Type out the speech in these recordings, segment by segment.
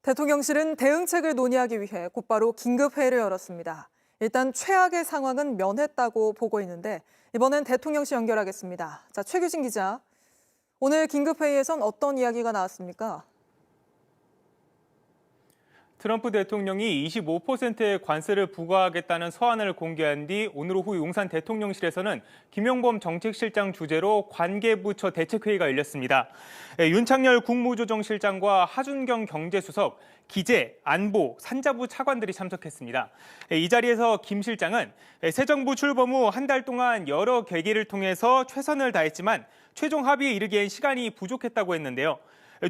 대통령실은 대응책을 논의하기 위해 곧바로 긴급회의를 열었습니다. 일단 최악의 상황은 면했다고 보고 있는데 이번엔 대통령실 연결하겠습니다. 자, 최규진 기자. 오늘 긴급회의에선 어떤 이야기가 나왔습니까? 트럼프 대통령이 25%의 관세를 부과하겠다는 서한을 공개한 뒤 오늘 오후 용산 대통령실에서는 김용범 정책실장 주재로 관계부처 대책회의가 열렸습니다. 윤창열 국무조정실장과 하준경 경제수석, 기재, 안보, 산자부 차관들이 참석했습니다. 이 자리에서 김 실장은 새 정부 출범 후 한 달 동안 여러 계기를 통해서 최선을 다했지만 최종 합의에 이르기엔 시간이 부족했다고 했는데요.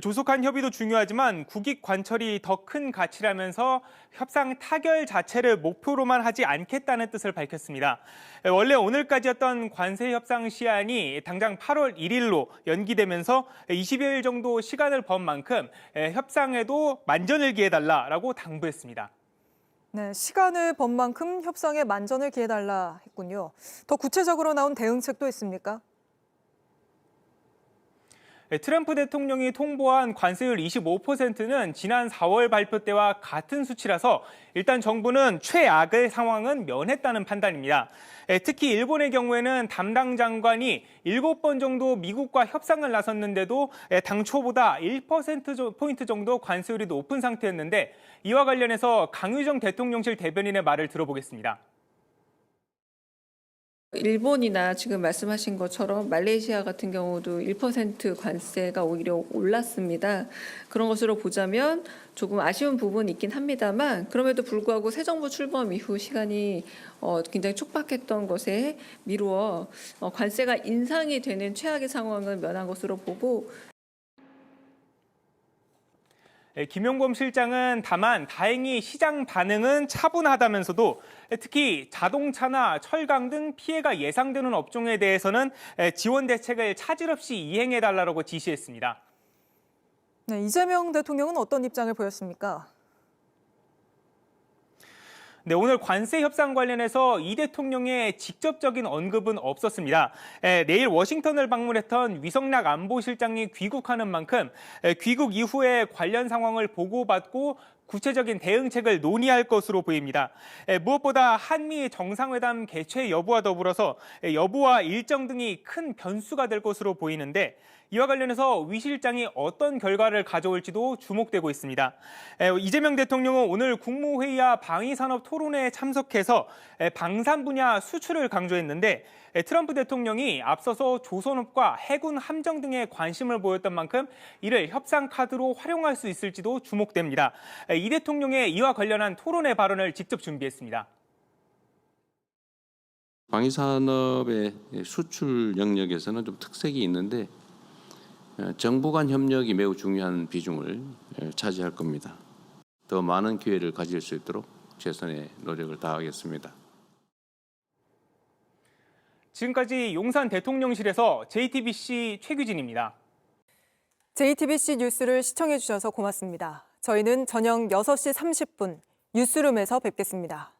조속한 협의도 중요하지만 국익 관철이 더 큰 가치라면서 협상 타결 자체를 목표로만 하지 않겠다는 뜻을 밝혔습니다. 원래 오늘까지였던 관세 협상 시한이 당장 8월 1일로 연기되면서 20여일 정도 시간을 번 만큼 협상에도 만전을 기해달라라고 당부했습니다. 네, 시간을 번 만큼 협상에 만전을 기해달라 했군요. 더 구체적으로 나온 대응책도 있습니까? 트럼프 대통령이 통보한 관세율 25%는 지난 4월 발표 때와 같은 수치라서 일단 정부는 최악의 상황은 면했다는 판단입니다. 특히 일본의 경우에는 담당 장관이 7번 정도 미국과 협상을 나섰는데도 당초보다 1%포인트 정도 관세율이 높은 상태였는데 이와 관련해서 강유정 대통령실 대변인의 말을 들어보겠습니다. 일본이나 지금 말씀하신 것처럼 말레이시아 같은 경우도 1% 관세가 오히려 올랐습니다. 그런 것으로 보자면 조금 아쉬운 부분이 있긴 합니다만 그럼에도 불구하고 새 정부 출범 이후 시간이 굉장히 촉박했던 것에 미루어 관세가 인상이 되는 최악의 상황을 면한 것으로 보고 김용범 실장은 다만 다행히 시장 반응은 차분하다면서도 특히 자동차나 철강 등 피해가 예상되는 업종에 대해서는 지원 대책을 차질 없이 이행해달라고 지시했습니다. 네, 이재명 대통령은 어떤 입장을 보였습니까? 네, 오늘 관세 협상 관련해서 이 대통령의 직접적인 언급은 없었습니다. 내일 워싱턴을 방문했던 위성락 안보실장이 귀국하는 만큼 귀국 이후에 관련 상황을 보고받고 구체적인 대응책을 논의할 것으로 보입니다. 무엇보다 한미 정상회담 개최 여부와 더불어서 여부와 일정 등이 큰 변수가 될 것으로 보이는데 이와 관련해서 위 실장이 어떤 결과를 가져올지도 주목되고 있습니다. 이재명 대통령은 오늘 국무회의와 방위산업 토론회에 참석해서 방산 분야 수출을 강조했는데 트럼프 대통령이 앞서서 조선업과 해군 함정 등에 관심을 보였던 만큼 이를 협상 카드로 활용할 수 있을지도 주목됩니다. 이 대통령의 이와 관련한 토론회 발언을 직접 준비했습니다. 방위산업의 수출 영역에서는 좀 특색이 있는데 정부 간 협력이 매우 중요한 비중을 차지할 겁니다. 더 많은 기회를 가질 수 있도록 최선의 노력을 다하겠습니다. 지금까지 용산 대통령실에서 JTBC 최규진입니다. JTBC 뉴스를 시청해 주셔서 고맙습니다. 저희는 저녁 6시 30분 뉴스룸에서 뵙겠습니다.